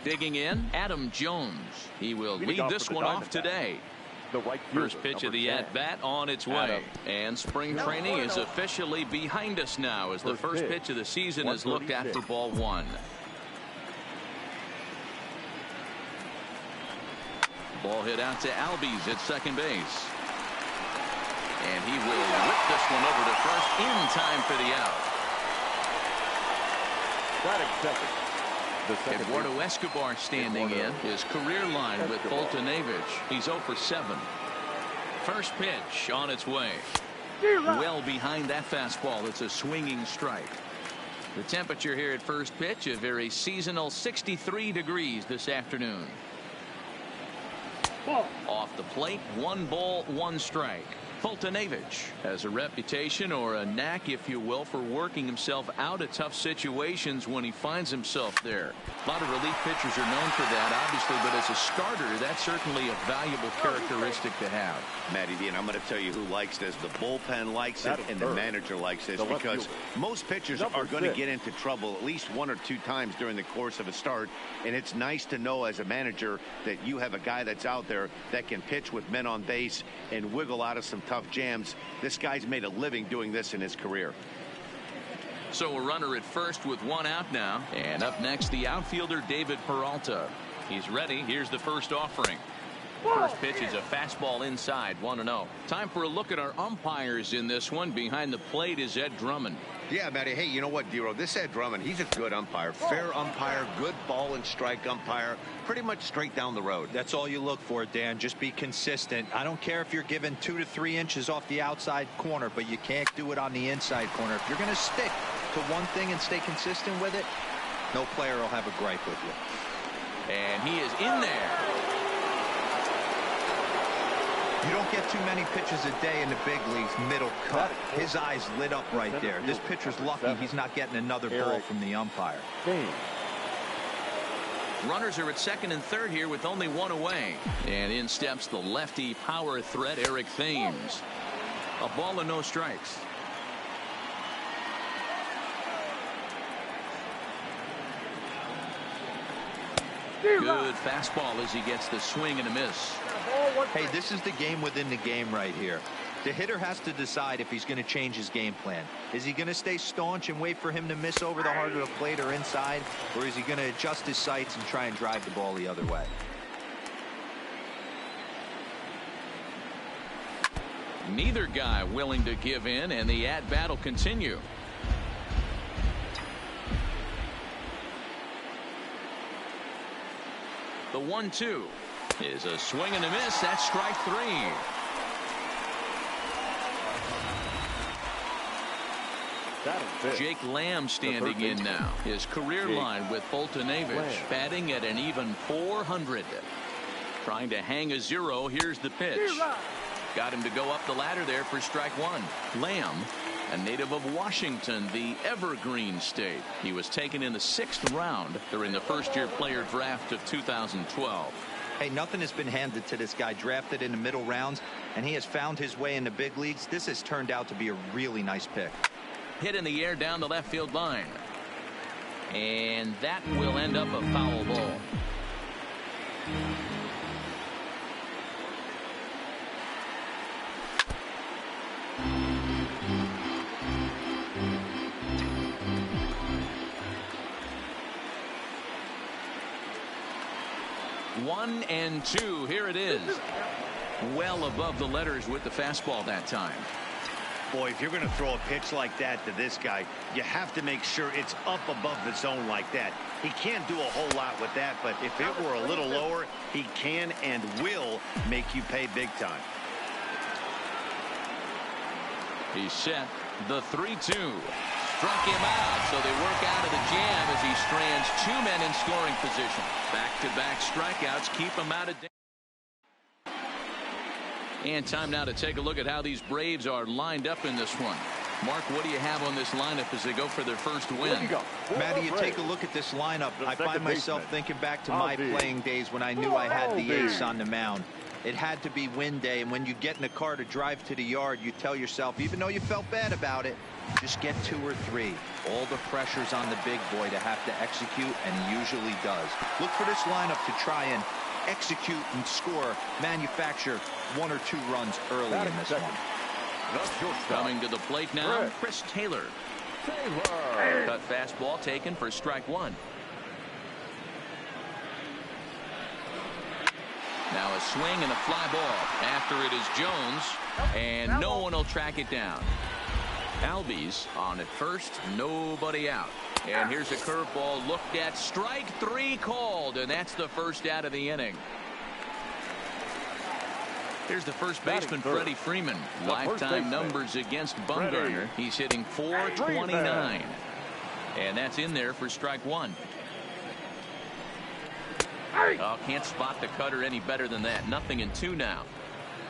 Digging in, Adam Jones. He will lead this one off today. First pitch of the at-bat on its way. And spring training is officially behind us now as the first pitch of the season is looked at for ball one. Ball hit out to Albies at second base. And he will whip this one over to first in time for the out. Eduardo Escobar standing in. His career line with Boltonevich. He's 0 for 7. First pitch on its way. Well behind that fastball. It's a swinging strike. The temperature here at first pitch, a very seasonal 63 degrees this afternoon. Off the plate, 1 ball, 1 strike. Boltonevich has a reputation, or a knack if you will, for working himself out of tough situations when he finds himself there. A lot of relief pitchers are known for that, obviously, but as a starter, that's certainly a valuable characteristic to have. Matty D, and I'm going to tell you who likes this. The bullpen likes it, and the manager likes this, because most pitchers are going to get into trouble at least 1 or 2 times during the course of a start, and it's nice to know as a manager that you have a guy that's out there that can pitch with men on base and wiggle out of some tough jams. This guy's made a living doing this in his career. So a runner at first with 1 out now. And up next, the outfielder David Peralta. He's ready. Here's the first offering. First pitch is a fastball inside, 1-0. Time for a look at our umpires in this one. Behind the plate is Ed Drummond. Yeah, Matty. Hey, you know what, Dero? This Ed Drummond, he's a good umpire. Fair umpire, good ball and strike umpire. Pretty much straight down the road. That's all you look for, Dan. Just be consistent. I don't care if you're given 2 to 3 inches off the outside corner, but you can't do it on the inside corner. If you're going to stick to one thing and stay consistent with it, no player will have a gripe with you. And he is in there. You don't get too many pitches a day in the big leagues middle cut. His eyes lit up right there. This pitcher's lucky he's not getting another ball from the umpire. Runners are at second and third here with only 1 away. And in steps the lefty power threat, Eric Thames. A ball and no strikes. Good fastball as he gets the swing and a miss. Hey, this is the game within the game right here. The hitter has to decide if he's going to change his game plan. Is he going to stay staunch and wait for him to miss over the heart of the plate or inside, or is he going to adjust his sights and try and drive the ball the other way? Neither guy willing to give in, and the at-bat will continue. The 1-2 is a swing and a miss. That's strike 3. Jake Lamb standing in now. His career line with Boltonevich batting at an even 400. Trying to hang a 0. Here's the pitch. Got him to go up the ladder there for strike 1. Lamb, a native of Washington, the Evergreen State. He was taken in the 6th round during the first-year player draft of 2012. Hey, nothing has been handed to this guy. Drafted in the middle rounds, and he has found his way in the big leagues. This has turned out to be a really nice pick. Hit in the air down the left field line. And that will end up a foul ball. One and two. Here it is. Well above the letters with the fastball that time. Boy, if you're going to throw a pitch like that to this guy, you have to make sure it's up above the zone like that. He can't do a whole lot with that, but if it were a little lower, he can and will make you pay big time. He's set. The 3-2. Struck him out, so they work out of the jam as he strands 2 men in scoring position. Back-to-back strikeouts keep him out of danger. And time now to take a look at how these Braves are lined up in this one. Mark, what do you have on this lineup as they go for their first win? Matty, you take a look at this lineup. I find myself thinking back to my playing days when I knew I had the ace on the mound. It had to be win day, and when you get in the car to drive to the yard, you tell yourself, even though you felt bad about it, just get 2 or 3. All the pressure's on the big boy to have to execute, and he usually does. Look for this lineup to try and execute and score, manufacture 1 or 2 runs early in this one. Coming to the plate now, Chris Taylor. Cut fastball taken for strike 1. Now a swing and a fly ball. After it is Jones, and no one will track it down. Albies on at first, nobody out. And here's a curveball looked at. Strike 3 called, and that's the first out of the inning. Here's the first baseman, Freddie Freeman. Lifetime numbers against Bumgarner. He's hitting .429. And that's in there for strike 1. Oh, can't spot the cutter any better than that. 0-2 now.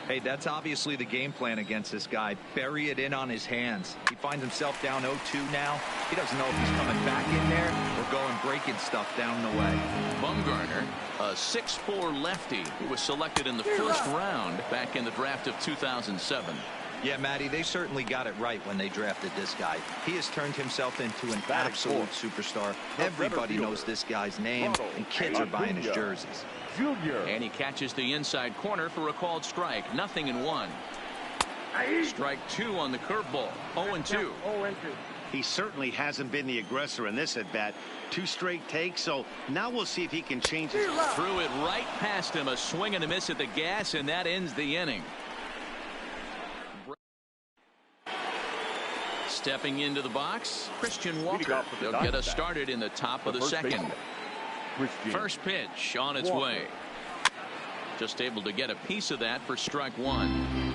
Hey, that's obviously the game plan against this guy. Bury it in on his hands. He finds himself down 0-2 now. He doesn't know if he's coming back in there or going breaking stuff down the way. Bumgarner, a 6'4" lefty who was selected in the first round back in the draft of 2007. Yeah, Matty, they certainly got it right when they drafted this guy. He has turned himself into an absolute superstar. Everybody knows this guy's name, and kids are buying his jerseys. And he catches the inside corner for a called strike. 0-1. Strike 2 on the curveball. 0-2. He certainly hasn't been the aggressor in this at bat. 2 straight takes, so now we'll see if he can change his. Threw it right past him. A swing and a miss at the gas, and that ends the inning. Stepping into the box, Christian Walker. They'll get us started in the top of the second. First pitch on its way. Just able to get a piece of that for strike 1.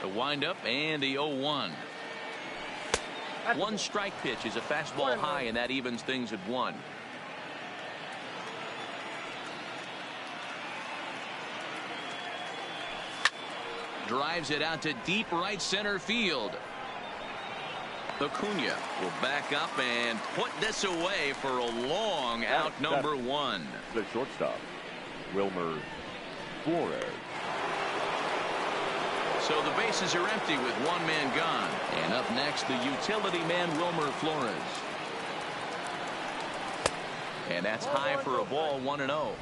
The windup and the 0-1. 1 strike pitch is a fastball high, and that evens things at 1. Drives it out to deep right center field. Acuna will back up and put this away for a long out, number 1. The shortstop, Wilmer Flores. So the bases are empty with 1 man gone. And up next, the utility man, Wilmer Flores. And that's high for a ball, 1-0.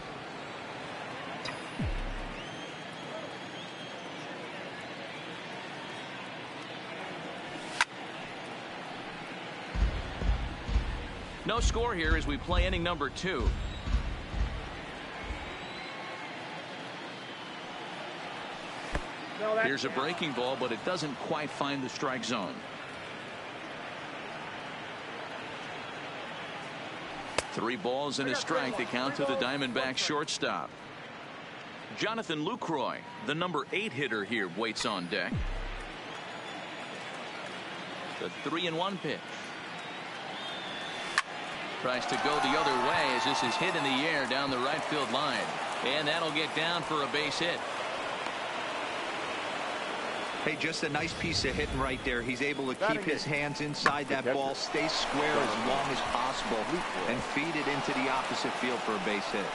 No score here as we play inning number 2. Here's a breaking ball, but it doesn't quite find the strike zone. Three balls and a strike to count to the Diamondbacks shortstop. Jonathan Lucroy, the number 8 hitter here, waits on deck. The 3-1 pitch. Tries to go the other way as this is hit in the air down the right field line. And that'll get down for a base hit. Hey, just a nice piece of hitting right there. He's able to keep his hands inside that ball, stay square as long as possible, and feed it into the opposite field for a base hit.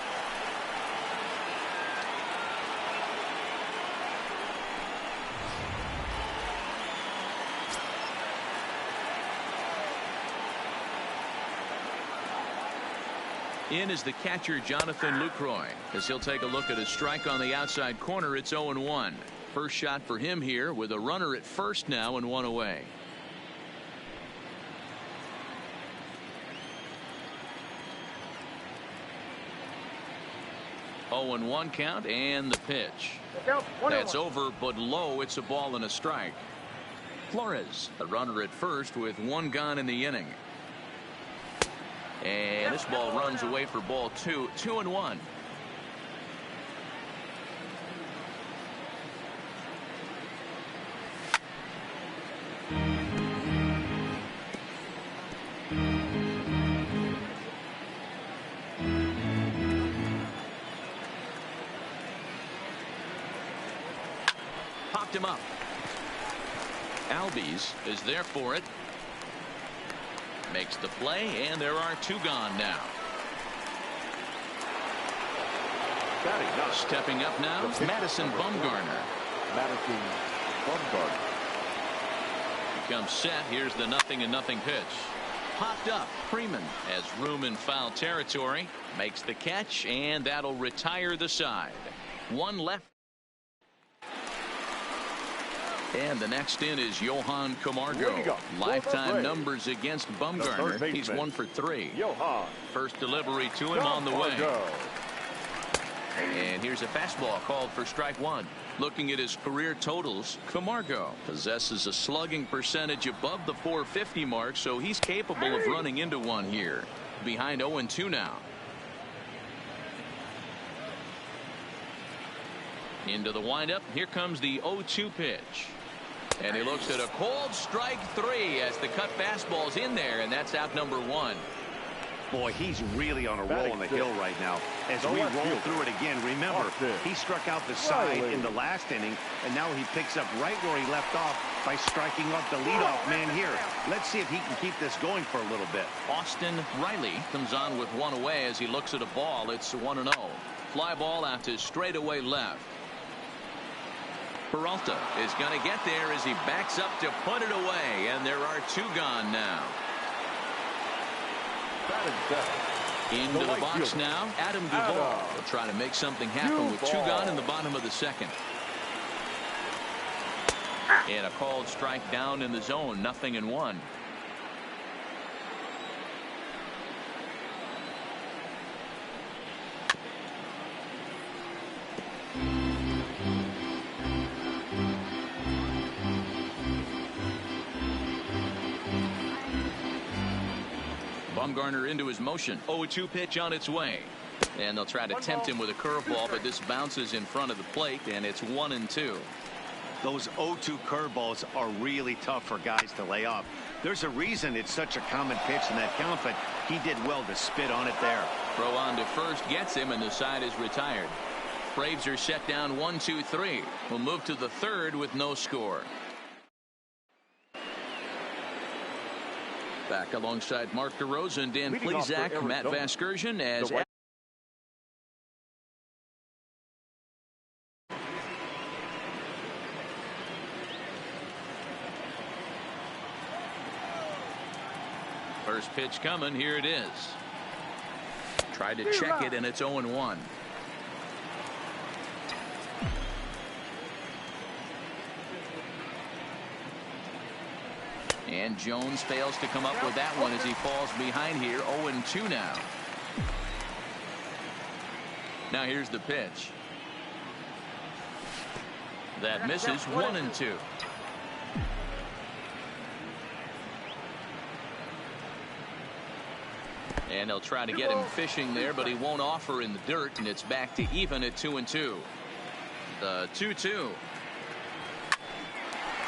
In is the catcher, Jonathan Lucroy, as he'll take a look at a strike on the outside corner. It's 0-1. First shot for him here with a runner at first now and 1 away. Oh, and 1 count and the pitch. That's over but low. It's a ball and a strike. Flores, a runner at first with 1 gone in the inning. And this ball runs away for ball 2. 2-1. Popped him up. Albies is there for it. Makes the play, and there are 2 gone now. Stepping up now, Madison Bumgarner. Madison Bumgarner. He comes set. Here's the 0-0 pitch. Popped up. Freeman has room in foul territory. Makes the catch, and that'll retire the side. One left. And the next in is Johan Camargo. Lifetime numbers against Bumgarner. He's 1 for 3. Johan. First delivery to him on the way. And here's a fastball called for strike one. Looking at his career totals, Camargo possesses a slugging percentage above the .450 mark, so he's capable of running into one here. Behind 0-2 now. Into the windup. Here comes the 0-2 pitch. And he looks at a cold strike 3 as the cut fastball's in there, and that's out number 1. Boy, he's really on a roll on the hill right now. As we roll through it again, remember, he struck out the side in the last inning, and now he picks up right where he left off by striking out the leadoff man here. Let's see if he can keep this going for a little bit. Austin Riley comes on with one away as he looks at a ball. It's 1-0. Fly ball out to straightaway left. Peralta is going to get there as he backs up to put it away, and there are 2 gone now. Into the box now, Adam Duvall will try to make something happen with 2 gone in the bottom of the second. And a called strike down in the zone, 0-1. Bumgarner into his motion. 0-2 pitch on its way. And they'll try to tempt him with a curveball, but this bounces in front of the plate, and it's 1-2. Those 0-2 curveballs are really tough for guys to lay off. There's a reason it's such a common pitch in that count, but he did well to spit on it there. Throw on to first gets him, and the side is retired. Braves are set down 1-2-3. We'll move to the third with no score. Back alongside Mark DeRosa and Dan Plesac, Matt Vasgersian as first pitch coming. Here it is. Tried to check it, and it's 0-1. And Jones fails to come up with that one as he falls behind here. 0-2 now. Now here's the pitch. That misses. 1-2. And they'll try to get him fishing there, but he won't offer in the dirt, and it's back to even at 2-2. The 2-2.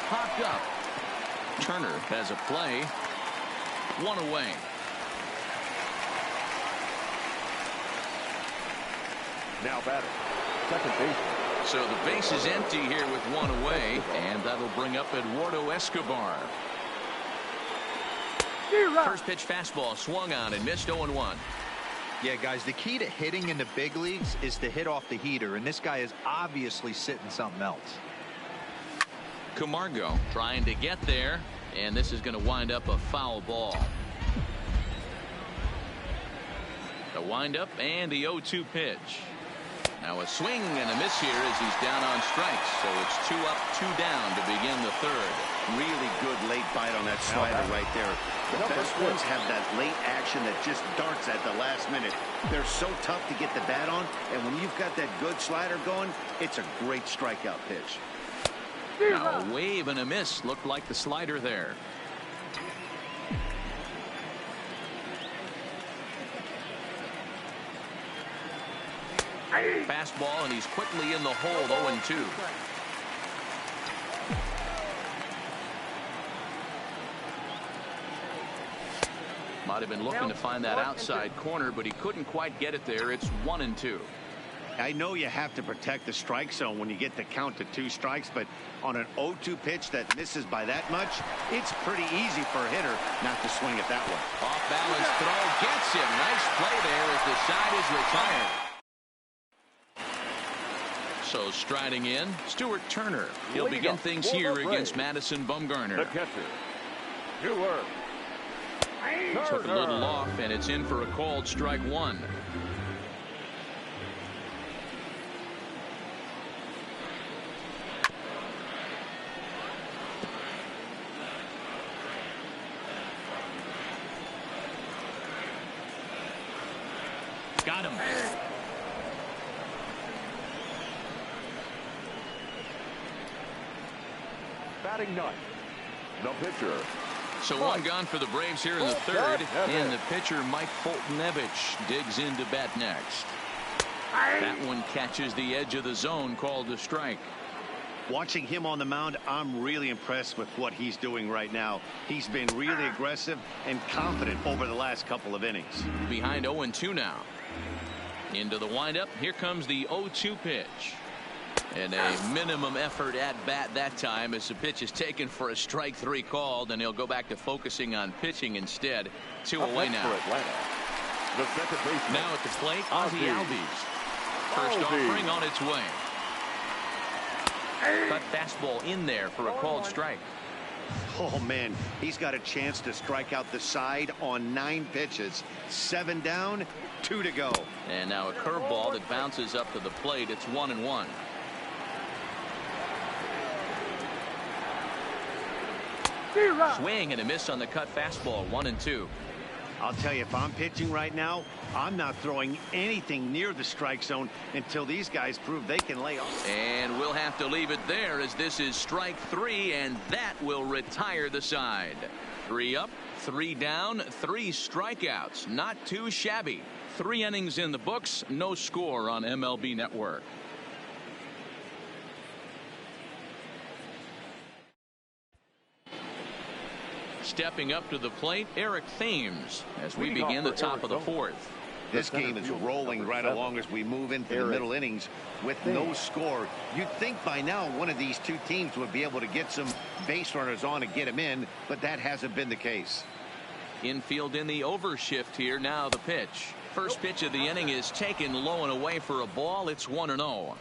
Popped up. Turner has a play. 1 away. Now batter, second baseman. So the base is empty here with 1 away, and that'll bring up Eduardo Escobar. First pitch fastball swung on and missed. 0-1. Yeah, guys, the key to hitting in the big leagues is to hit off the heater, and this guy is obviously sitting something else. Camargo trying to get there, and this is going to wind up a foul ball. The windup and the 0-2 pitch. Now a swing and a miss here as he's down on strikes, so it's 2 up, 2 down to begin the third. Really good late bite on that slider right there. The best ones have that late action that just darts at the last minute. They're so tough to get the bat on, and when you've got that good slider going, it's a great strikeout pitch. Now a wave and a miss. Looked like the slider there. Fastball, and he's quickly in the hole. 0-2. Might have been looking to find that outside corner, but he couldn't quite get it there. It's 1-2. I know you have to protect the strike zone when you get the count to 2 strikes, but on an 0-2 pitch that misses by that much, it's pretty easy for a hitter not to swing at that one. Off balance throw gets him. Nice play there as the side is retired. So striding in, Stuart Turner. He'll begin things here against Madison Bumgarner. The catcher, Stuart Turner. Took a little off, and it's in for a called strike one. Got him. Batting ninth, the pitcher. So one gone for the Braves here in the third, and the pitcher Mike Foltynewicz digs in to bat next. That one catches the edge of the zone, called a strike. Watching him on the mound, I'm really impressed with what he's doing right now. He's been really aggressive and confident over the last couple of innings. Behind 0-2 now. Into the windup. Here comes the 0-2 pitch. And a minimum effort at bat that time as the pitch is taken for a strike three called, and he'll go back to focusing on pitching instead. 2 away now. The second baseman. Now at the plate, Ozzie Albies. First offering on its way. Cut fastball in there for a called strike. Oh man, he's got a chance to strike out the side on 9 pitches. 7 down, 2 to go. And now a curveball that bounces up to the plate. It's 1-1. Swing and a miss on the cut fastball. 1-2. I'll tell you, if I'm pitching right now, I'm not throwing anything near the strike zone until these guys prove they can lay off. And we'll have to leave it there, as this is strike 3, and that will retire the side. 3 up, 3 down, 3 strikeouts. Not too shabby. 3 innings in the books. No score on MLB Network. Stepping up to the plate, Eric Thames, as we begin the top of the 4th. This game is rolling right along as we move into the middle innings with no score. You'd think by now one of these two teams would be able to get some base runners on and get them in, but that hasn't been the case. Infield in the overshift here. Now the pitch. First pitch of the inning is taken low and away for a ball. It's 1-0.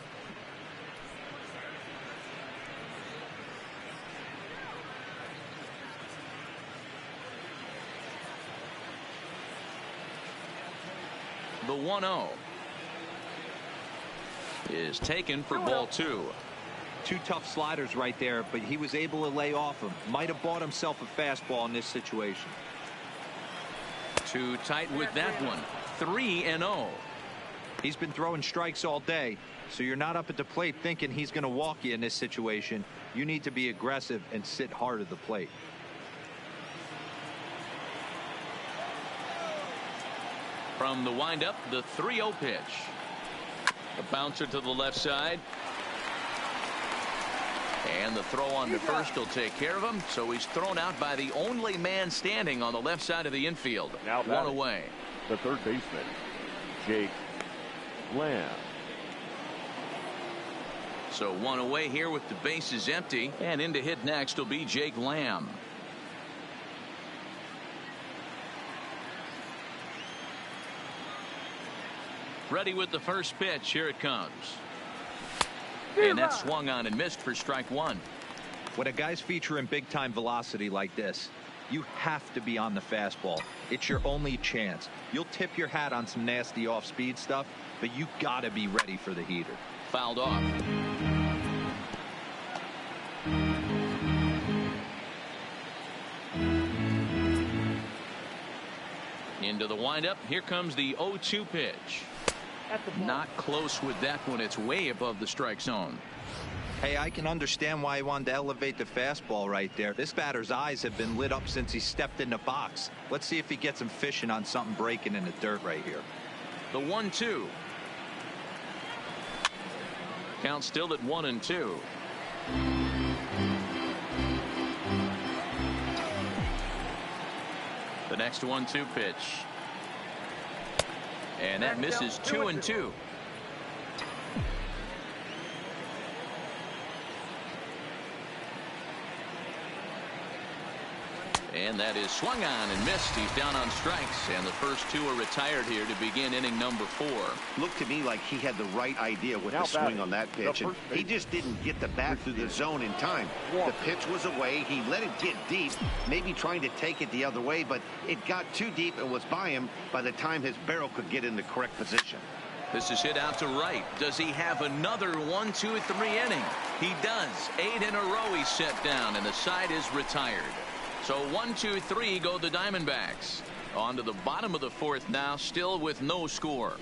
The 1-0 is taken for ball 2. 2 tough sliders right there, but he was able to lay off them. Might have bought himself a fastball in this situation. Too tight with that one. 3-0. He's been throwing strikes all day, so you're not up at the plate thinking he's going to walk you in this situation. You need to be aggressive and sit hard at the plate. From the windup, the 3-0 pitch. The bouncer to the left side. And the throw on to first will take care of him. So he's thrown out by the only man standing on the left side of the infield. Now 1 away. The third baseman, Jake Lamb. So 1 away here with the bases empty. And in to hit next will be Jake Lamb. Ready with the first pitch. Here it comes. And that swung on and missed for strike 1. When a guy's featuring big time velocity like this, you have to be on the fastball. It's your only chance. You'll tip your hat on some nasty off speed stuff, but you gotta be ready for the heater. Fouled off. Into the windup. Here comes the 0-2 pitch. Not close with that one. It's way above the strike zone. Hey, I can understand why he wanted to elevate the fastball right there. This batter's eyes have been lit up since he stepped in the box. Let's see if he gets him fishing on something breaking in the dirt right here. The 1-2. Count still at 1-2. The next 1-2 pitch. And that misses 2-2. And that is swung on and missed. He's down on strikes, and the first two are retired here to begin inning number 4. Looked to me like he had the right idea with the swing on that pitch, and he just didn't get the bat through the zone in time. The pitch was away. He let it get deep, maybe trying to take it the other way, but it got too deep and was by him by the time his barrel could get in the correct position. This is hit out to right. Does he have another 1, 2, 3 inning? He does. 8 in a row he's set down, and the side is retired. So 1, 2, 3 go the Diamondbacks. On to the bottom of the 4th now, still with no score.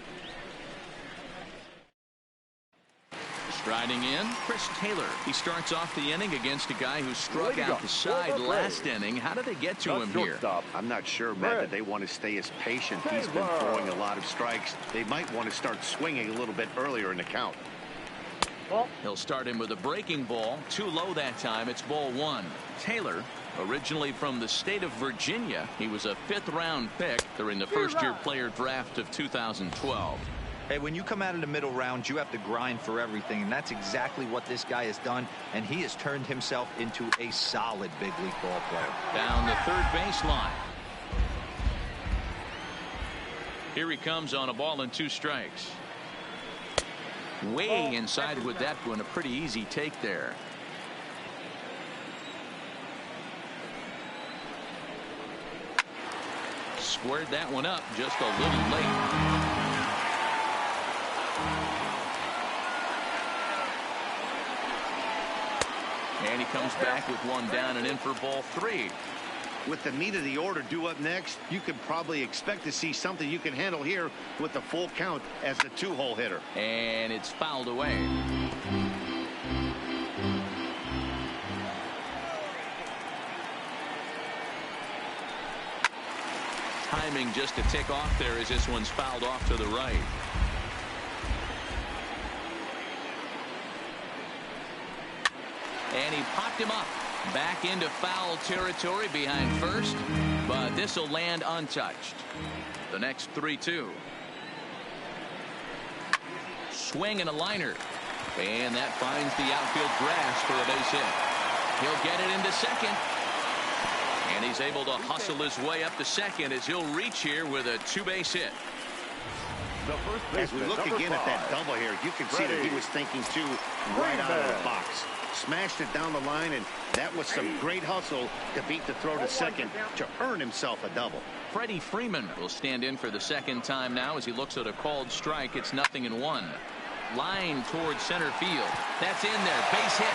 Striding in, Chris Taylor. He starts off the inning against a guy who struck out the side last inning. How did they get to him here? I'm not sure, Matt, that they want to stay as patient. He's been throwing a lot of strikes. They might want to start swinging a little bit earlier in the count. He'll start him with a breaking ball. Too low that time. It's ball 1. Taylor, originally from the state of Virginia, he was a 5th-round pick during the first-year player draft of 2012. Hey, when you come out of the middle rounds, you have to grind for everything, and that's exactly what this guy has done, and he has turned himself into a solid big league ball player. Down the third baseline. Here he comes on a ball and 2 strikes. Way inside with that one. A pretty easy take there. Squared that one up just a little late. And he comes back with one down and in for ball 3. With the meat of the order due up next, you could probably expect to see something you can handle here with the full count as the 2-hole hitter. And it's fouled away. Timing just to tick off there as this one's fouled off to the right. And he popped him up back into foul territory behind first, but this will land untouched. The next 3-2. Swing and a liner, and that finds the outfield grass for a base hit. He'll get it into second, and he's able to hustle his way up to second as he'll reach here with a 2-base hit. As we look again at that double here, you can see that he was thinking too right out of the box. Smashed it down the line, and that was some great hustle to beat the throw to second to earn himself a double. Freddie Freeman will stand in for the second time now as he looks at a called strike. It's 0-1. Line towards center field. That's in there. Base hit.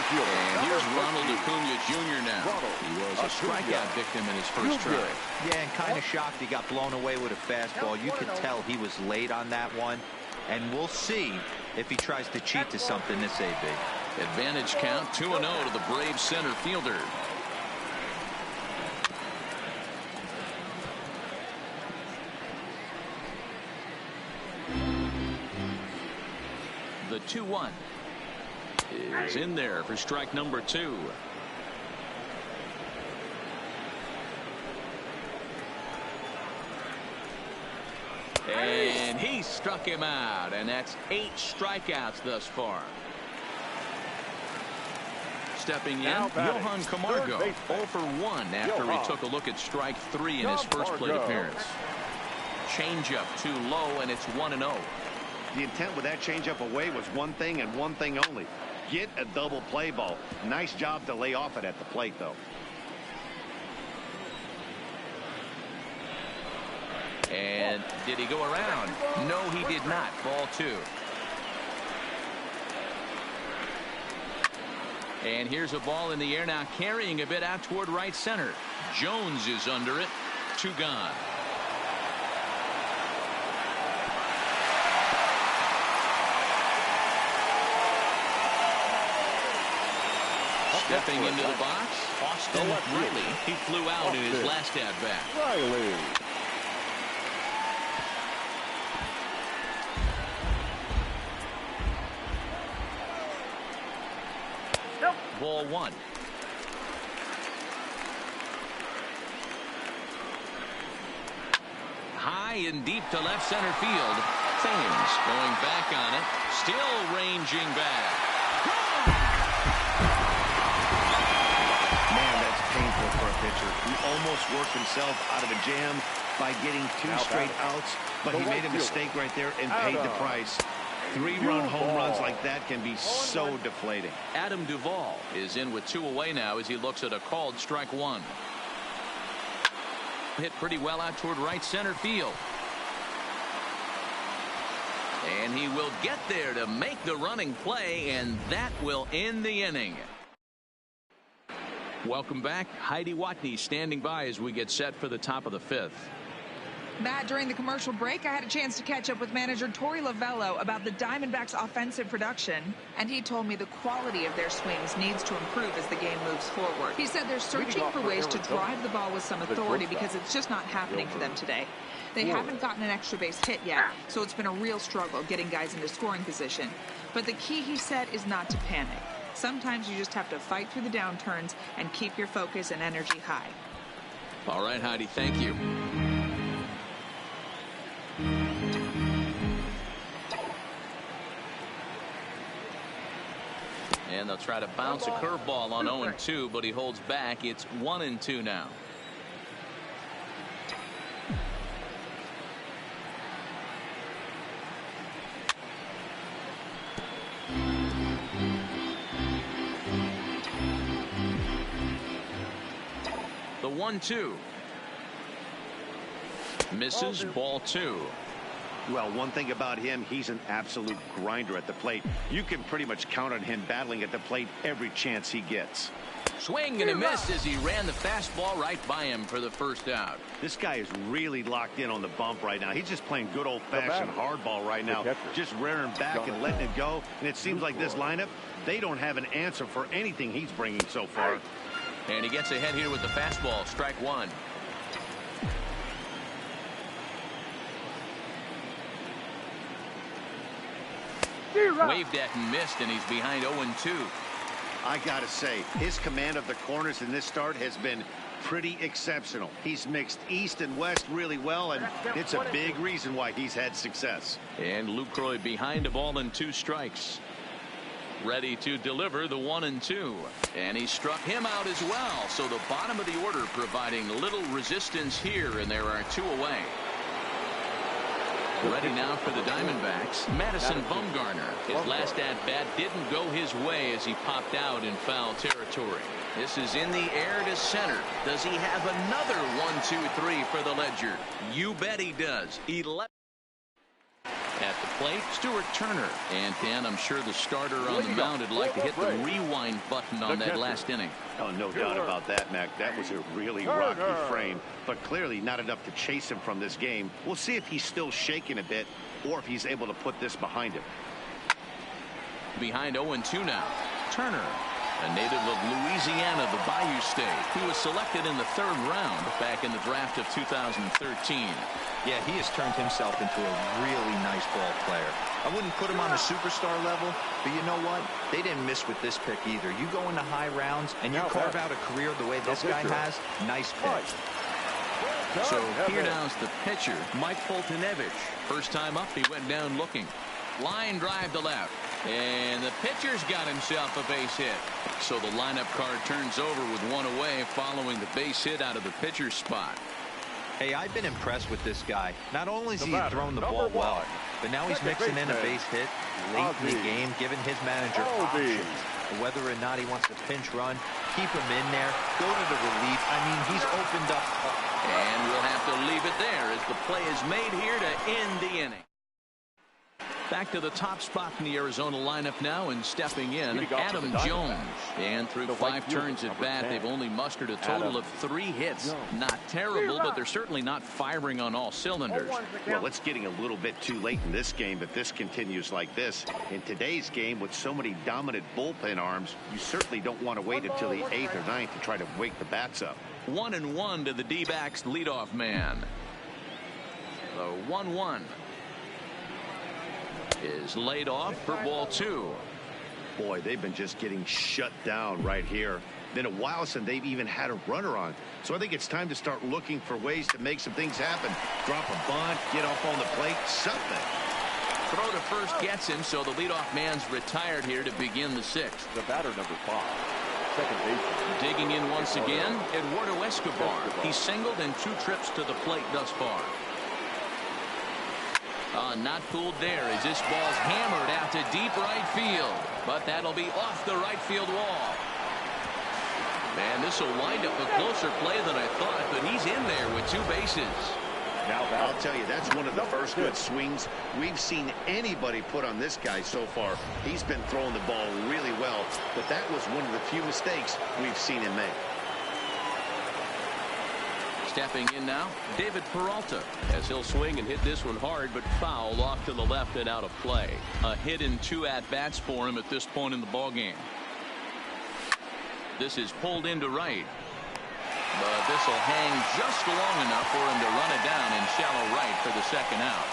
And here's Ronald Acuna Jr. now. He was a strikeout victim in his first try. Yeah, and kind of shocked he got blown away with a fastball. You could tell he was late on that one, and we'll see if he tries to cheat to something this AB. Advantage count 2-0 to the Braves center fielder. The 2-1 is in there for strike number 2. And he struck him out, and that's 8 strikeouts thus far. Stepping in, Johan Camargo, 0 for 1 after he took a look at strike 3 in his first plate appearance. Changeup too low, and it's 1-0. The intent with that changeup away was one thing and one thing only. Get a double play ball. Nice job to lay off it at the plate, though. And did he go around? No, he did not. Ball 2. And here's a ball in the air now, carrying a bit out toward right center. Jones is under it. 2 gone. Stepping into the box, Austin Riley. He flew out in his last at-bat. Riley. Ball 1. High high and deep to left center field. Thames going back on it. Still ranging back. Man, that's painful for a pitcher. He almost worked himself out of a jam by getting 2 straight outs, but he made a mistake right there and paid the price. 3-run home runs like that can be so deflating. Adam Duvall is in with 2 away now as he looks at a called strike 1. Hit pretty well out toward right center field. And he will get there to make the running play, and that will end the inning. Welcome back. Heidi Watney standing by as we get set for the top of the 5th. Matt, during the commercial break, I had a chance to catch up with manager Torey Lovello about the Diamondbacks' offensive production, and he told me the quality of their swings needs to improve as the game moves forward. He said they're searching for ways to drive the ball with some authority because it's just not happening for them today. They haven't gotten an extra base hit yet, so it's been a real struggle getting guys into scoring position. But the key, he said, is not to panic. Sometimes you just have to fight through the downturns and keep your focus and energy high. All right, Heidi, thank you. And they'll try to bounce a curveball on 0-2, but he holds back. It's 1-2 now. The 1-2. Misses, ball 2. Well, one thing about him, he's an absolute grinder at the plate. You can pretty much count on him battling at the plate every chance he gets. Swing and a miss as he ran the fastball right by him for the first out. This guy is really locked in on the bump right now. He's just playing good old-fashioned hardball right now, just rearing back and letting it go. And it seems like this lineup, they don't have an answer for anything he's bringing so far. And he gets ahead here with the fastball, strike 1. Waved at and missed, and he's behind 0-2. I gotta say, his command of the corners in this start has been pretty exceptional. He's mixed east and west really well, and it's a big reason why he's had success. And Lucroy behind a ball and 2 strikes. Ready to deliver the 1-2. And he struck him out as well. So the bottom of the order providing little resistance here, and there are 2 away. Ready now for the Diamondbacks, Madison Bumgarner. His last at-bat didn't go his way as he popped out in foul territory. This is in the air to center. Does he have another 1-2-3 for the Ledger? You bet he does. 11 at the plate, Stuart Turner. And Dan, I'm sure the starter on the mound would like to hit the rewind button on that last inning. Oh, no doubt about that, Mac. That was a really rocky frame, but clearly not enough to chase him from this game. We'll see if he's still shaking a bit or if he's able to put this behind him. Behind 0-2 now. Turner, a native of Louisiana, the Bayou State. He was selected in the 3rd round back in the draft of 2013. Yeah, he has turned himself into a really nice ball player. I wouldn't put him on a superstar level, but you know what? They didn't miss with this pick either. You go into high rounds and you carve out a career the way this guy has. Nice pick. So here now's the pitcher, Mike Foltynewicz. First time up, he went down looking. Line drive to left. And the pitcher's got himself a base hit. So the lineup card turns over with 1 away following the base hit out of the pitcher's spot. Hey, I've been impressed with this guy. Not only has he thrown the ball well, but now he's mixing in a base hit late in the game, giving his manager options. Whether or not he wants to pinch run, keep him in there, go to the relief. I mean, he's opened up. And we'll have to leave it there as the play is made here to end the inning. Back to the top spot in the Arizona lineup now, and stepping in, Adam Jones. And through 5 turns at bat, they've only mustered a total of 3 hits. Not terrible, but they're certainly not firing on all cylinders. Well, it's getting a little bit too late in this game if this continues like this. In today's game, with so many dominant bullpen arms, you certainly don't want to wait until the 8th or 9th to try to wake the bats up. 1-1 to the D-backs leadoff man. The 1-1. Is laid off for ball 2. Boy, they've been just getting shut down right here. than a while since they've even had a runner on. So I think it's time to start looking for ways to make some things happen. Drop a bunt, get off on the plate, something. Throw to first gets him, so the leadoff man's retired here to begin the sixth. The batter, number 5. Second baseman. Digging in once again, Eduardo Escobar. He's singled in 2 trips to the plate thus far. Not fooled there as this ball's hammered out to deep right field. But that'll be off the right field wall. Man, this will wind up a closer play than I thought, but he's in there with 2 bases. Now, I'll tell you, that's one of the first good swings we've seen anybody put on this guy so far. He's been throwing the ball really well, but that was one of the few mistakes we've seen him make. Stepping in now, David Peralta, as he'll swing and hit this one hard, but foul off to the left and out of play. A hit in 2 at-bats for him at this point in the ballgame. This is pulled into right. But this will hang just long enough for him to run it down in shallow right for the second out.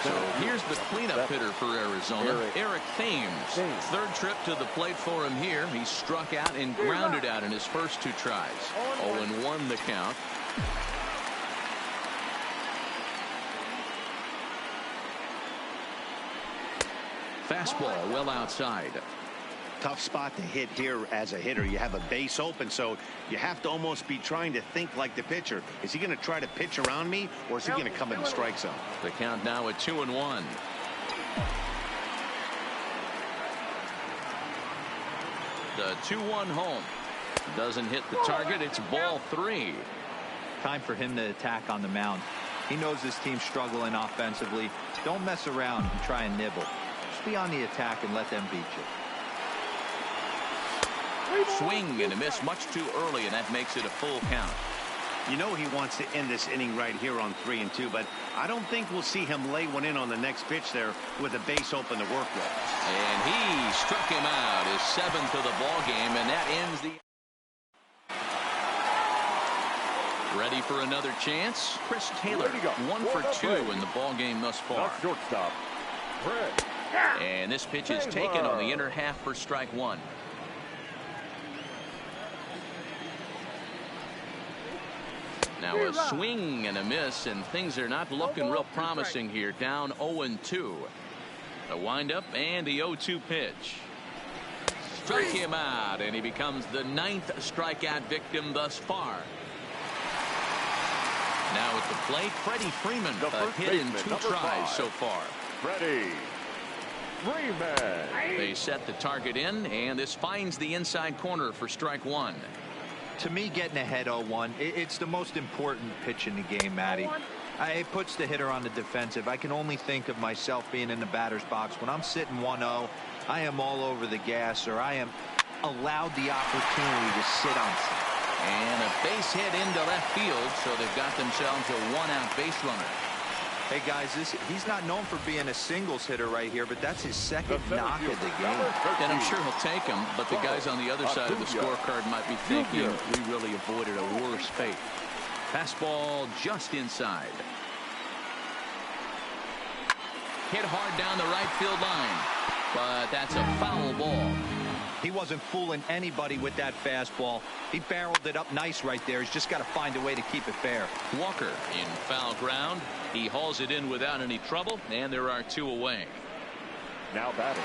So here's the cleanup hitter for Arizona, Eric Thames. 3rd trip to the plate for him here. He struck out and grounded out in his first 2 tries. 0-1 the count. Fastball well outside. Tough spot to hit here as a hitter. You have a base open, so you have to almost be trying to think like the pitcher. Is he going to try to pitch around me, or is he going to come in the strike zone? The count now at 2-1. The 2-1 home. Doesn't hit the target. It's ball 3. Time for him to attack on the mound. He knows his team's struggling offensively. Don't mess around and try and nibble. Just be on the attack and let them beat you. Swing and a miss much too early, and that makes it a full count. You know he wants to end this inning right here on 3-2, but I don't think we'll see him lay one in on the next pitch there with a base open to work with. And he struck him out, his 7th of the ball game, and that ends the. Ready for another chance? Chris Taylor, 1 for 2 in the ball game thus far. Shortstop. And this pitch is taken on the inner half for strike 1. Now a swing and a miss, and things are not looking real promising here. Down 0-2. A windup and the 0-2 pitch. Struck him out, and he becomes the 9th strikeout victim thus far. Now at the plate, Freddie Freeman, a hit in 2 tries so far. Freddie Freeman. They set the target in, and this finds the inside corner for strike 1. To me, getting ahead 0-1, it's the most important pitch in the game, Matty. It puts the hitter on the defensive. I can only think of myself being in the batter's box. When I'm sitting 1-0, I am all over the gas, or I am allowed the opportunity to sit on something. And a base hit into left field, so they've got themselves a 1-out base runner. Hey, guys, he's not known for being a singles hitter right here, but that's his 2nd knock of the game. And I'm sure he'll take him, but the guys on the other side of the scorecard might be thinking we really avoided a worse fate. Fastball just inside. Hit hard down the right field line, but that's a foul ball. He wasn't fooling anybody with that fastball. He barreled it up nice right there. He's just got to find a way to keep it fair. Walker in foul ground. He hauls it in without any trouble, and there are 2 away. Now batting,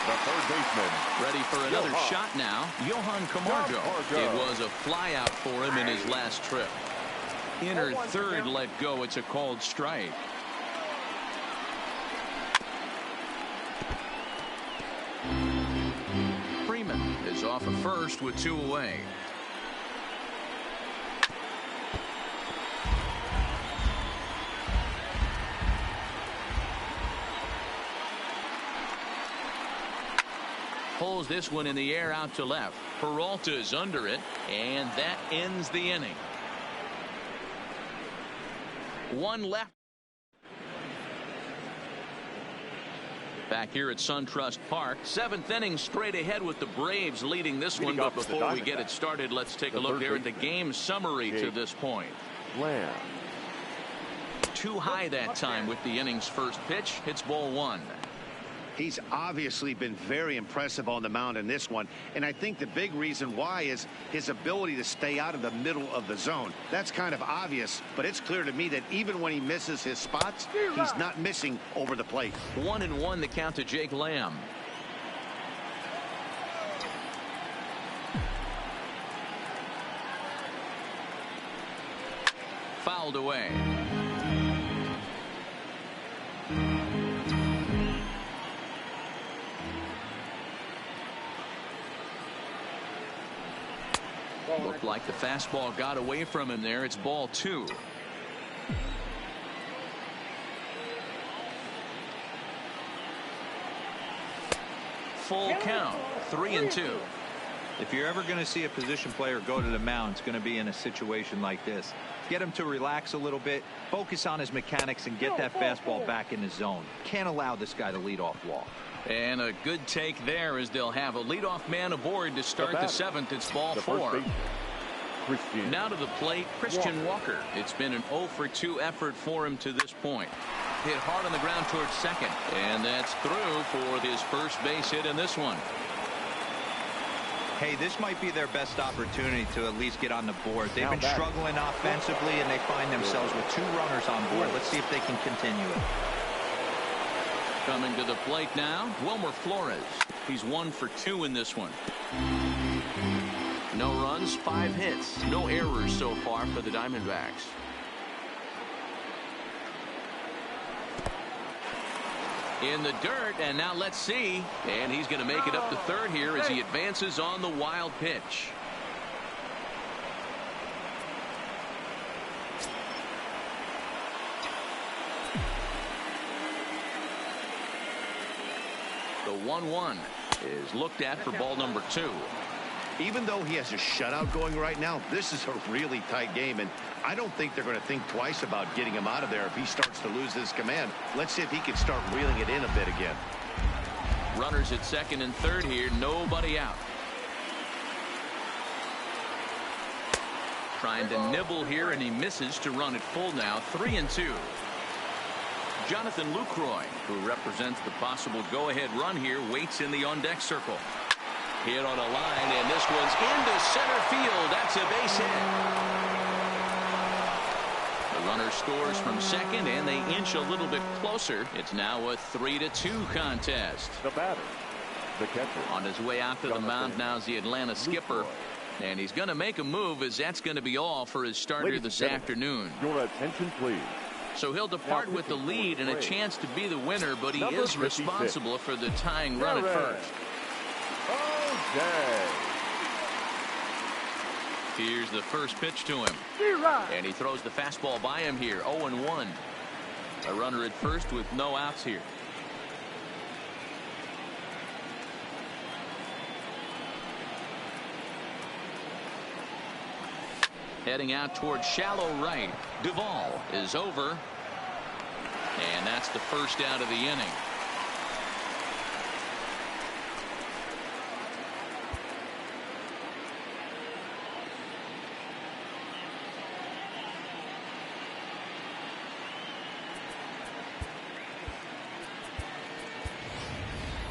the 3rd baseman. Ready for another shot now. Johan Camargo. It was a fly out for him in his last trip. Inner 3rd let go. It's a called strike. Freeman is off of first with 2 away. Pulls this one in the air out to left. Peralta is under it, and that ends the inning. 1 left. Back here at SunTrust Park, 7th inning straight ahead with the Braves leading this one. But before we get it started, let's take a look there at the game summary to this point. Too high that time with the inning's first pitch. Hits ball 1. He's obviously been very impressive on the mound in this one, and I think the big reason why is his ability to stay out of the middle of the zone. That's kind of obvious, but it's clear to me that even when he misses his spots, he's not missing over the plate. 1-1 the count to Jake Lamb. Fouled away. Looked like the fastball got away from him there. It's ball 2. Full count, 3-2. If you're ever going to see a position player go to the mound, it's going to be in a situation like this. Get him to relax a little bit, focus on his mechanics, and get that fastball back in the zone. Can't allow this guy to lead off walk. And a good take there as they'll have a leadoff man aboard to start the 7th. It's ball 4. Now to the plate, Christian Walker. It's been an 0-for-2 effort for him to this point. Hit hard on the ground towards second, and that's through for his first base hit in this one. Hey, this might be their best opportunity to at least get on the board. They've been struggling offensively, and they find themselves with 2 runners on board. Let's see if they can continue it. Coming to the plate now, Wilmer Flores. He's 1 for 2 in this one. No runs, 5 hits, no errors so far for the Diamondbacks. In the dirt, and now let's see. And he's going to make it up to third here as he advances on the wild pitch. The 1-1 is looked at for ball number 2. Even though he has a shutout going right now, this is a really tight game, and I don't think they're going to think twice about getting him out of there if he starts to lose his command. Let's see if he can start reeling it in a bit again. Runners at second and third here, nobody out. Trying to nibble here, and he misses to run it full now. 3-2. Jonathan Lucroy, who represents the possible go-ahead run here, waits in the on-deck circle. Hit on a line, and this one's into center field. That's a base hit. The runner scores from second, and they inch a little bit closer. It's now a 3-2 contest. The batter, the catcher. On his way out to the mound now is the Atlanta skipper. And he's going to make a move, as that's going to be all for his starter this afternoon. Your attention, please. So he'll depart with the lead and a chance to be the winner, but he is responsible for the tying run at first. Okay. Here's the first pitch to him. And he throws the fastball by him here. 0-1. A runner at first with no outs here. Heading out towards shallow right. Duvall is over. And that's the first out of the inning.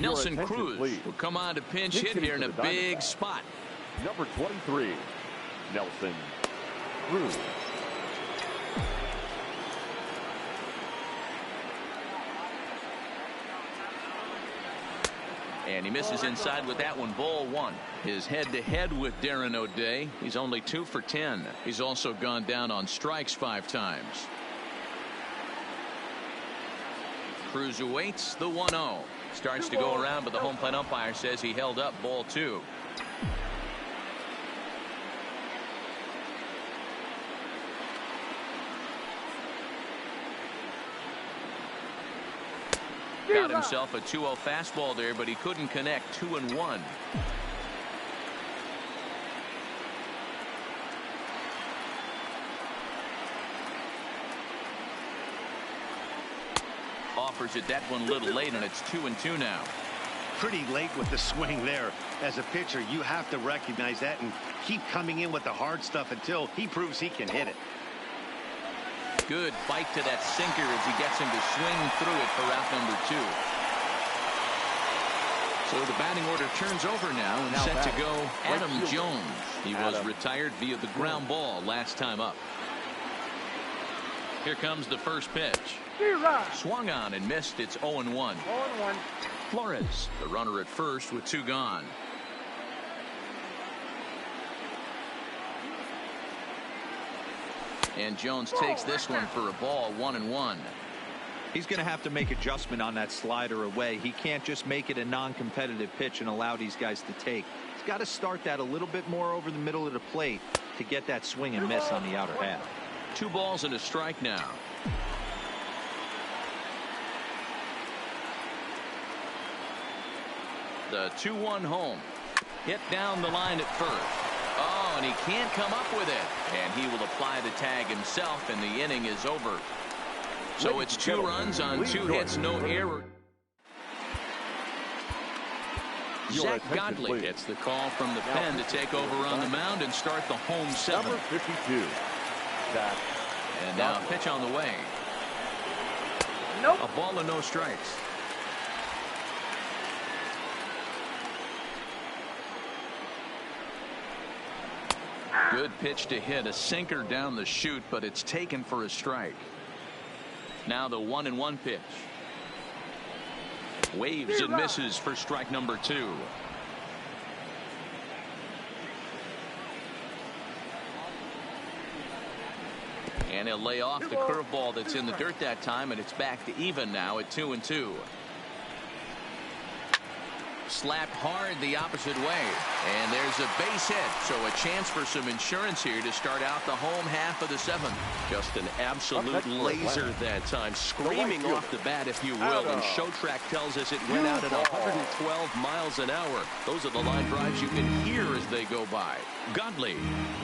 Nelson Cruz will come on to pinch hit here in a big spot. Number 23, Nelson Cruz. And he misses inside with that one. Ball 1. His head-to-head with Darren O'Day. He's only 2 for 10. He's also gone down on strikes 5 times. Cruz awaits the 1-0. Starts to go around, but the home plate umpire says he held up. Ball 2. Got himself a 2-0 fastball there, but he couldn't connect. 2-1. Offers it that one a little late, and it's 2-2 now. Pretty late with the swing there. As a pitcher, you have to recognize that and keep coming in with the hard stuff until he proves he can hit it. Good bite to that sinker as he gets him to swing through it for out number 2. So the batting order turns over now and set to go Adam Jones. He was retired via the ground ball last time up. Here comes the first pitch. Swung on and missed. It's 0-1. Flores, the runner at first with 2 gone. And Jones takes this one for a ball, 1-1. He's going to have to make adjustment on that slider away. He can't just make it a non-competitive pitch and allow these guys to take. He's got to start that a little bit more over the middle of the plate to get that swing and miss on the outer half. 2 balls and a strike now. The 2-1 home. Hit down the line at first. Oh, and he can't come up with it. And he will apply the tag himself, and the inning is over. So it's 2 runs on 2 hits, no error. Zach Godley gets the call from the pen to take over on the mound and start the home 7. Number 52. And now a pitch on the way. A ball and no strikes. Good pitch to hit, a sinker down the chute, but it's taken for a strike. Now the 1-1 pitch. Waves and misses for strike number 2. And he'll lay off the curveball that's in the dirt that time, and it's back to even now at 2-2. Slapped hard the opposite way, and there's a base hit, so a chance for some insurance here to start out the home half of the 7th. Just an absolute laser that time, screaming off the bat, if you will, and Showtrack tells us it went out at 112 miles an hour. Those are the line drives you can hear as they go by. Godley,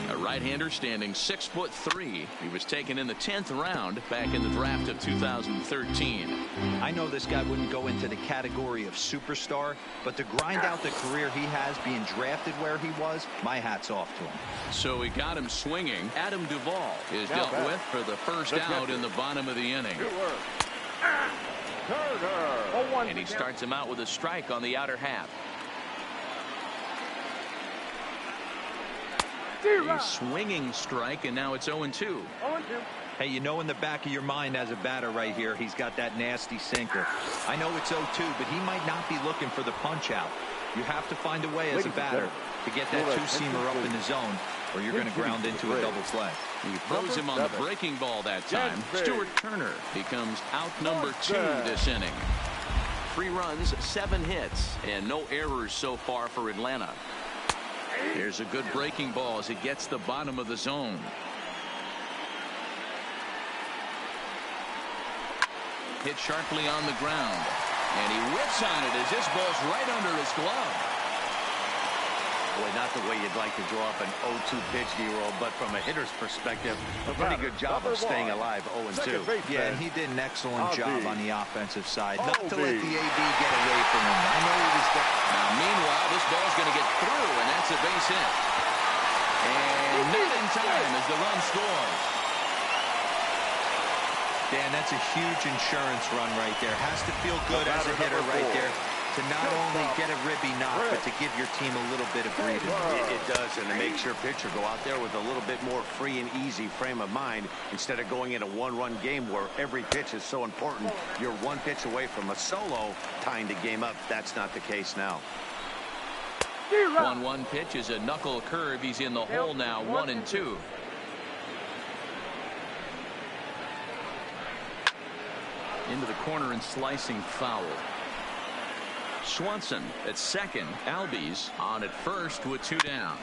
a right-hander standing 6'3". He was taken in the 10th round back in the draft of 2013. I know this guy wouldn't go into the category of superstar, but to grind out the career he has being drafted where he was, my hat's off to him. So he got him swinging. Adam Duvall is dealt with for the first out in the bottom of the inning. And he starts him out with a strike on the outer half. A swinging strike, and now it's 0-2. Hey, you know in the back of your mind as a batter right here, he's got that nasty sinker. I know it's 0-2, but he might not be looking for the punch out. You have to find a way as a batter to get that 2-seamer up in the zone, or you're going to ground into a double play. He throws him on the breaking ball that time. Stuart Turner becomes out number 2 this inning. 3 runs, 7 hits, and no errors so far for Atlanta. Here's a good breaking ball as it gets the bottom of the zone. Hit sharply on the ground, and he whips on it as this ball's right under his glove. Boy, not the way you'd like to draw up an 0-2 pitch, D-roll, but from a hitter's perspective, a pretty good job of staying alive, 0-2. Yeah, and he did an excellent job on the offensive side, not to let the AB get away from him. I know he was there. Now, meanwhile, this ball's going to get through, and that's a base hit. And not in time as the run scores. Dan, that's a huge insurance run right there. Has to feel good as a hitter right there to not only get a ribby knock, but to give your team a little bit of breathing. It does, and it makes your pitcher go out there with a little bit more free and easy frame of mind instead of going in a one-run game where every pitch is so important. You're 1 pitch away from a solo tying the game up. That's not the case now. 1-1 pitch is a knuckle curve. He's in the hole now, 1-2. Into the corner and slicing foul. Swanson at second. Albies on at first with 2 down.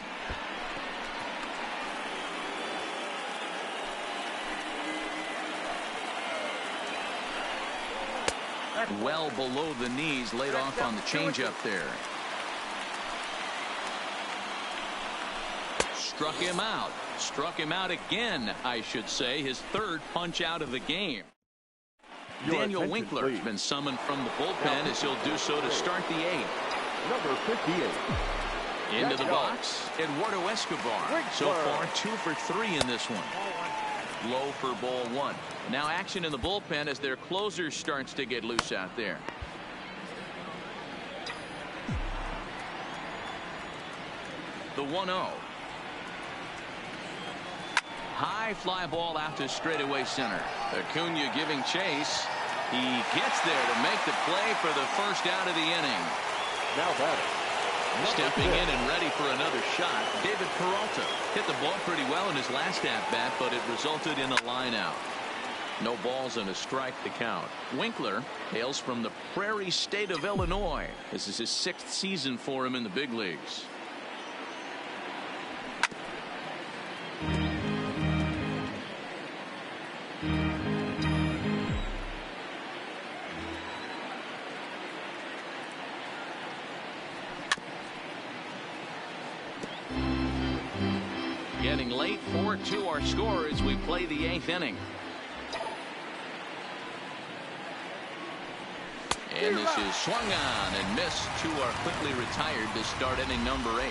Well below the knees, laid off on the changeup there. Struck him out. Struck him out again, I should say. His 3rd punch out of the game. Daniel Winkler has been summoned from the bullpen as he'll do so to start the 8th. Number 58. Into the box, Eduardo Escobar. So far 2 for 3 in this one. Low for ball 1. Now action in the bullpen as their closer starts to get loose out there. The 1-0. High fly ball out to straightaway center. Acuna giving chase. He gets there to make the play for the first out of the inning. Now batting. Stepping in and ready for another shot, David Peralta hit the ball pretty well in his last at-bat, but it resulted in a line out. No balls and a strike to count. Winkler hails from the Prairie State of Illinois. This is his 6th season for him in the big leagues. Getting late, 4-2 our score as we play the 8th inning. And this is swung on and missed. 2 are quickly retired to start inning number 8.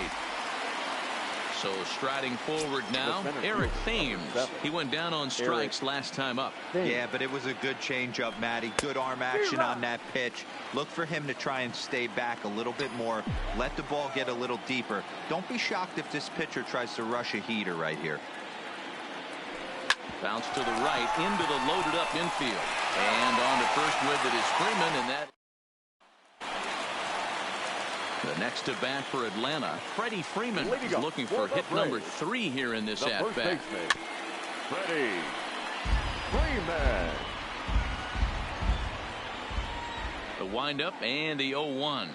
So striding forward now, Eric Thames. He went down on strikes last time up. Yeah, but it was a good changeup, Matty. Good arm action on that pitch. Look for him to try and stay back a little bit more. Let the ball get a little deeper. Don't be shocked if this pitcher tries to rush a heater right here. Bounce to the right into the loaded up infield. And on to first with it is Freeman, and that. The next to bat for Atlanta, Freddie Freeman is looking for hit number 3 here in this at-bat. Freddie Freeman. The windup and the 0-1.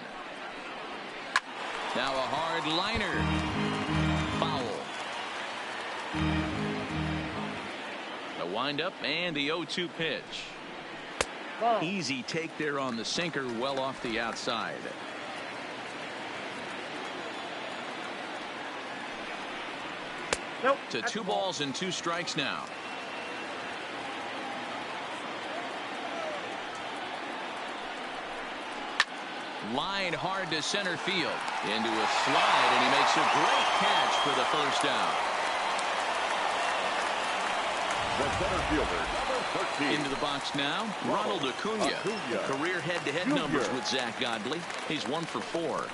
Now a hard liner. Foul. The windup and the 0-2 pitch. Easy take there on the sinker, well off the outside. Nope. To 2 balls and 2 strikes now. Line hard to center field. Into a slide, and he makes a great catch for the first out. The center fielder, number 13. Into the box now, Ronald Acuna. Career head-to-head numbers with Zach Godley. He's 1 for 4.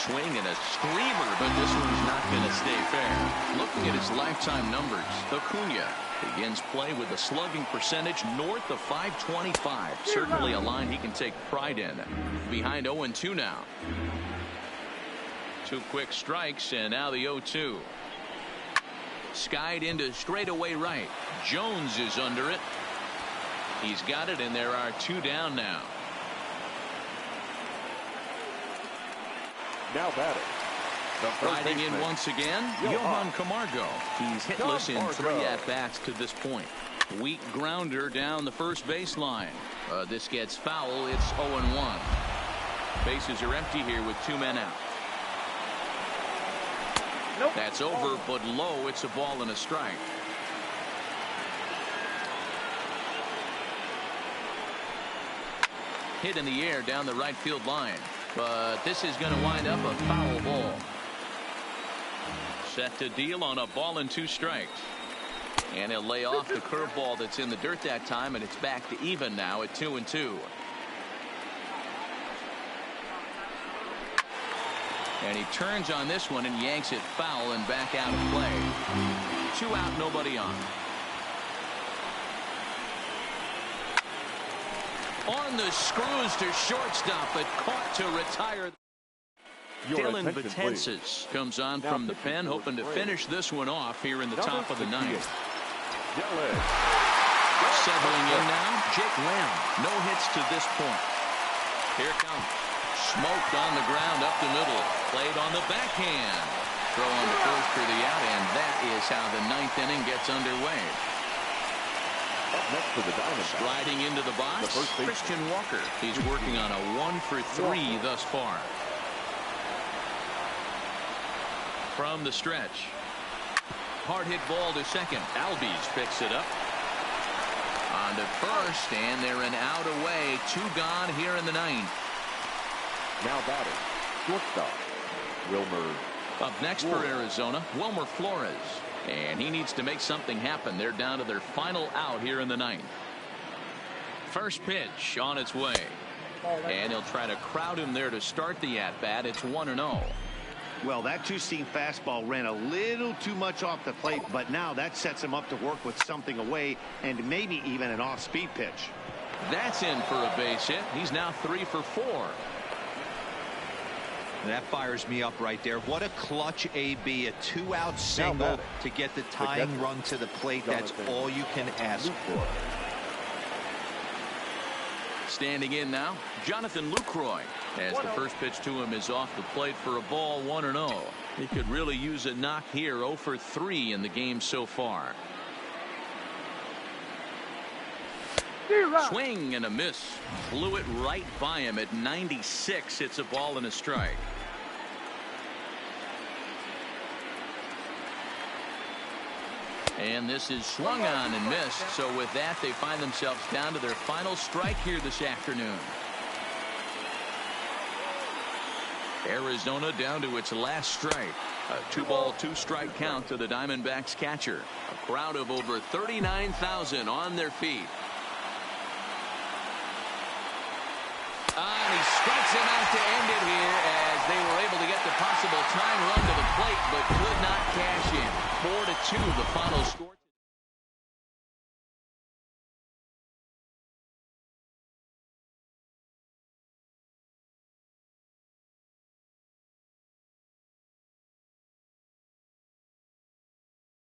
Swing and a screamer, but this one's not going to stay fair. Looking at his lifetime numbers, Acuna begins play with a slugging percentage north of .525. Certainly a line he can take pride in. Behind 0-2 now. 2 quick strikes, and now the 0-2. Skied into straightaway right. Jones is under it. He's got it, and there are 2 down now. Now batting. Riding in once again, Johan Camargo. He's hitless in 3 at-bats to this point. Weak grounder down the first baseline. This gets foul. It's 0-1. Bases are empty here with 2 men out. Nope. That's over, but low. It's a ball and a strike. Hit in the air down the right field line. But this is going to wind up a foul ball. Set to deal on a ball and 2 strikes. And he'll lay off the curveball that's in the dirt that time, and it's back to even now at 2-2. And he turns on this one and yanks it foul and back out of play. 2 out, nobody on. On the screws to shortstop, but caught to retire. Dylan Betances comes on from the pen, hoping to finish this one off here in the top of the 9th. Settling in now, Jake Lamb. No hits to this point. Here it comes. Smoked on the ground up the middle. Played on the backhand. Throw on the first for the out, and that is how the 9th inning gets underway. Up next for the Diamondbacks. Striding into the box, Christian Walker. He's working on a 1 for 3 thus far. From the stretch. Hard hit ball to second. Albies picks it up. On to first, and they're an out away. 2 gone here in the 9th. Now batting, shortstop, Wilmer. Up next for Arizona, Wilmer Flores. And he needs to make something happen. They're down to their final out here in the 9th. First pitch on its way. And he'll try to crowd him there to start the at-bat. It's 1-0. Well, that two-seam fastball ran a little too much off the plate, but now that sets him up to work with something away and maybe even an off-speed pitch. That's in for a base hit. He's now 3 for 4. That fires me up right there. What a clutch AB, a 2-out single to get the tying run to the plate. That's all you can ask for. Standing in now, Jonathan Lucroy, as the first pitch to him is off the plate for a ball, 1-0. He could really use a knock here. 0 for 3 in the game so far. Swing and a miss. Flew it right by him at 96. It's a ball and a strike. And this is swung on and missed. So with that, they find themselves down to their final strike here this afternoon. Arizona down to its last strike. A 2-ball, 2-strike count to the Diamondbacks catcher. A crowd of over 39,000 on their feet. And he strikes him out to end it here as they were able to get the possible tying run to the plate, but could not cash in. 4-2 the final score.